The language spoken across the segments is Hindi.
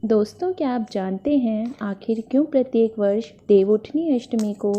दोस्तों, क्या आप जानते हैं आखिर क्यों प्रत्येक वर्ष देवउठनी अष्टमी को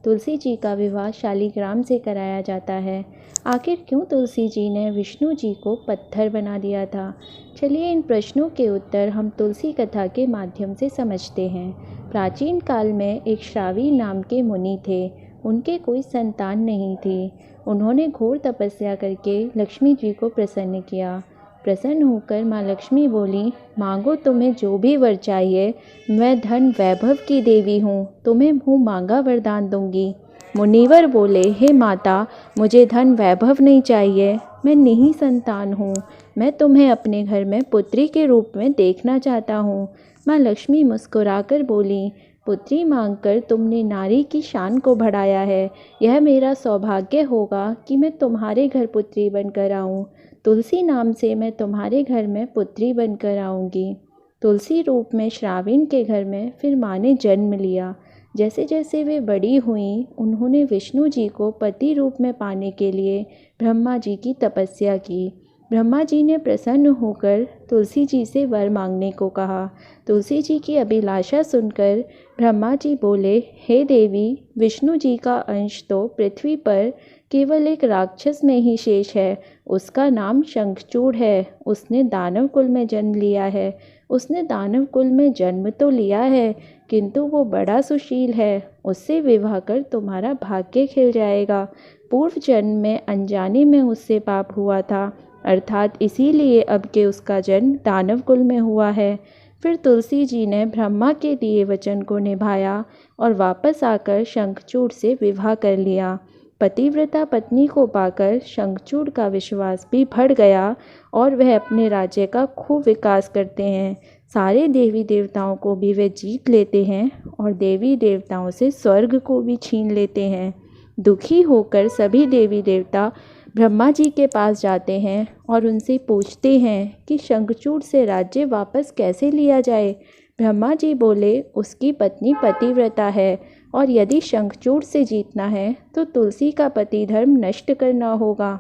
तुलसी जी का विवाह शालीग्राम से कराया जाता है? आखिर क्यों तुलसी जी ने विष्णु जी को पत्थर बना दिया था? चलिए इन प्रश्नों के उत्तर हम तुलसी कथा के माध्यम से समझते हैं। प्राचीन काल में एक श्रावी नाम के मुनि थे। उनके कोई संतान नहीं थी। उन्होंने घोर तपस्या करके लक्ष्मी जी को प्रसन्न किया। प्रसन्न होकर माँ लक्ष्मी बोली, मांगो तुम्हें जो भी वर चाहिए, मैं धन वैभव की देवी हूँ, तुम्हें मुँह मांगा वरदान दूंगी। मुनिवर बोले, हे माता, मुझे धन वैभव नहीं चाहिए, मैं निही संतान हूँ, मैं तुम्हें अपने घर में पुत्री के रूप में देखना चाहता हूँ। माँ लक्ष्मी मुस्कुराकर बोली, पुत्री मांगकर तुमने नारी की शान को बढ़ाया है। यह मेरा सौभाग्य होगा कि मैं तुम्हारे घर पुत्री बनकर आऊँ। तुलसी नाम से मैं तुम्हारे घर में पुत्री बनकर आऊँगी। तुलसी रूप में श्राविण के घर में फिर माँ ने जन्म लिया। जैसे जैसे वे बड़ी हुईं, उन्होंने विष्णु जी को पति रूप में पाने के लिए ब्रह्मा जी की तपस्या की। ब्रह्मा जी ने प्रसन्न होकर तुलसी जी से वर मांगने को कहा। तुलसी जी की अभिलाषा सुनकर ब्रह्मा जी बोले, हे देवी, विष्णु जी का अंश तो पृथ्वी पर केवल एक राक्षस में ही शेष है। उसका नाम शंखचूड़ है। उसने दानव कुल में जन्म लिया है। उसने दानव कुल में जन्म तो लिया है, किंतु वो बड़ा सुशील है। उससे विवाह कर तुम्हारा भाग्य खिल जाएगा। पूर्व जन्म में अनजाने में उससे पाप हुआ था, अर्थात इसीलिए अब के उसका जन्म दानव कुल में हुआ है। फिर तुलसी जी ने ब्रह्मा के दिए वचन को निभाया और वापस आकर शंखचूड़ से विवाह कर लिया। पतिव्रता पत्नी को पाकर शंखचूड़ का विश्वास भी बढ़ गया और वह अपने राज्य का खूब विकास करते हैं। सारे देवी देवताओं को भी वे जीत लेते हैं और देवी देवताओं से स्वर्ग को भी छीन लेते हैं। दुखी होकर सभी देवी देवता ब्रह्मा जी के पास जाते हैं और उनसे पूछते हैं कि शंखचूड़ से राज्य वापस कैसे लिया जाए। ब्रह्मा जी बोले, उसकी पत्नी पतिव्रता है और यदि शंखचूड़ से जीतना है तो तुलसी का पति धर्म नष्ट करना होगा।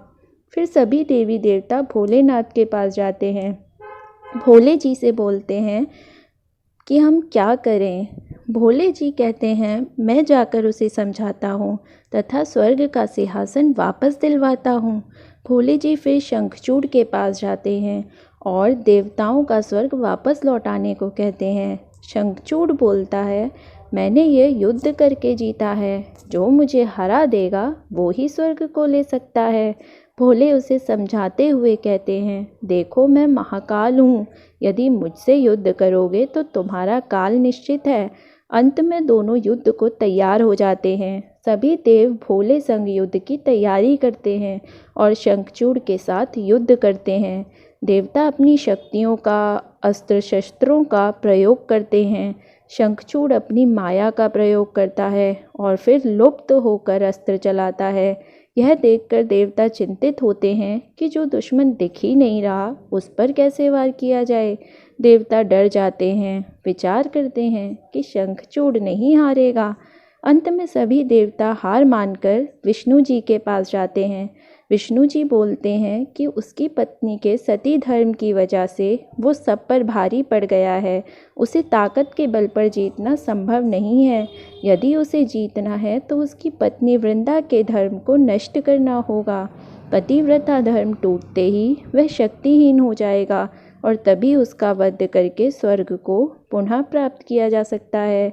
फिर सभी देवी देवता भोलेनाथ के पास जाते हैं। भोले जी से बोलते हैं कि हम क्या करें। भोले जी कहते हैं, मैं जाकर उसे समझाता हूँ तथा स्वर्ग का सिंहासन वापस दिलवाता हूँ। भोले जी फिर शंखचूड़ के पास जाते हैं और देवताओं का स्वर्ग वापस लौटाने को कहते हैं। शंखचूड़ बोलता है, मैंने ये युद्ध करके जीता है, जो मुझे हरा देगा वो ही स्वर्ग को ले सकता है। भोले उसे समझाते हुए कहते हैं, देखो मैं महाकाल हूँ, यदि मुझसे युद्ध करोगे तो तुम्हारा काल निश्चित है। अंत में दोनों युद्ध को तैयार हो जाते हैं। सभी देव भोले संग युद्ध की तैयारी करते हैं और शंखचूड़ के साथ युद्ध करते हैं। देवता अपनी शक्तियों का, अस्त्र शस्त्रों का प्रयोग करते हैं। शंखचूड़ अपनी माया का प्रयोग करता है और फिर लुप्त होकर अस्त्र चलाता है। यह देखकर देवता चिंतित होते हैं कि जो दुश्मन दिख ही नहीं रहा, उस पर कैसे वार किया जाए। देवता डर जाते हैं, विचार करते हैं कि शंखचूड़ नहीं हारेगा। अंत में सभी देवता हार मानकर विष्णु जी के पास जाते हैं। विष्णु जी बोलते हैं कि उसकी पत्नी के सती धर्म की वजह से वो सब पर भारी पड़ गया है। उसे ताकत के बल पर जीतना संभव नहीं है। यदि उसे जीतना है तो उसकी पत्नी वृंदा के धर्म को नष्ट करना होगा। पतिव्रता धर्म टूटते ही वह शक्तिहीन हो जाएगा और तभी उसका वध करके स्वर्ग को पुनः प्राप्त किया जा सकता है।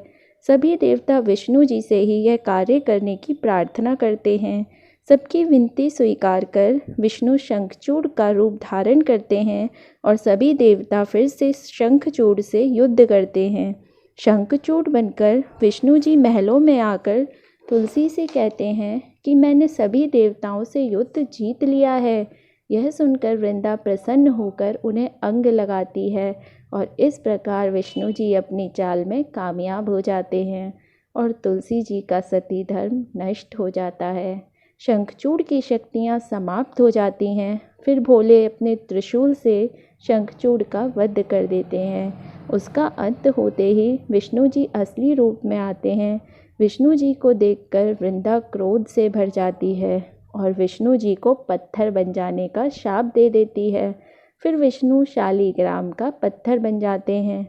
सभी देवता विष्णु जी से ही यह कार्य करने की प्रार्थना करते हैं। सबकी विनती स्वीकार कर विष्णु शंखचूड़ का रूप धारण करते हैं और सभी देवता फिर से शंखचूड़ से युद्ध करते हैं। शंखचूड़ बनकर विष्णु जी महलों में आकर तुलसी से कहते हैं कि मैंने सभी देवताओं से युद्ध जीत लिया है। यह सुनकर वृंदा प्रसन्न होकर उन्हें अंग लगाती है और इस प्रकार विष्णु जी अपनी चाल में कामयाब हो जाते हैं और तुलसी जी का सती धर्म नष्ट हो जाता है। शंखचूड़ की शक्तियाँ समाप्त हो जाती हैं। फिर भोले अपने त्रिशूल से शंखचूड़ का वध कर देते हैं। उसका अंत होते ही विष्णु जी असली रूप में आते हैं। विष्णु जी को देखकर वृंदा क्रोध से भर जाती है और विष्णु जी को पत्थर बन जाने का शाप दे देती है। फिर विष्णु शालीग्राम का पत्थर बन जाते हैं।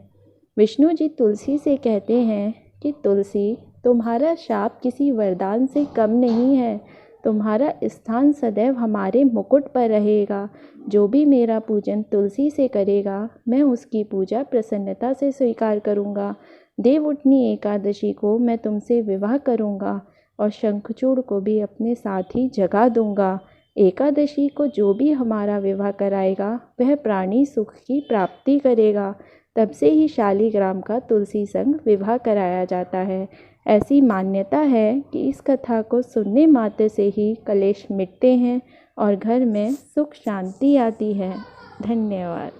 विष्णु जी तुलसी से कहते हैं कि तुलसी, तुम्हारा शाप किसी वरदान से कम नहीं है। तुम्हारा स्थान सदैव हमारे मुकुट पर रहेगा। जो भी मेरा पूजन तुलसी से करेगा, मैं उसकी पूजा प्रसन्नता से स्वीकार करूँगा। देवउठनी एकादशी को मैं तुमसे विवाह करूँगा और शंखचूड़ को भी अपने साथ ही जगा दूँगा। एकादशी को जो भी हमारा विवाह कराएगा, वह प्राणी सुख की प्राप्ति करेगा। तब से ही शालीग्राम का तुलसी संग विवाह कराया जाता है। ऐसी मान्यता है कि इस कथा को सुनने मात्र से ही कलेश मिटते हैं और घर में सुख शांति आती है। धन्यवाद।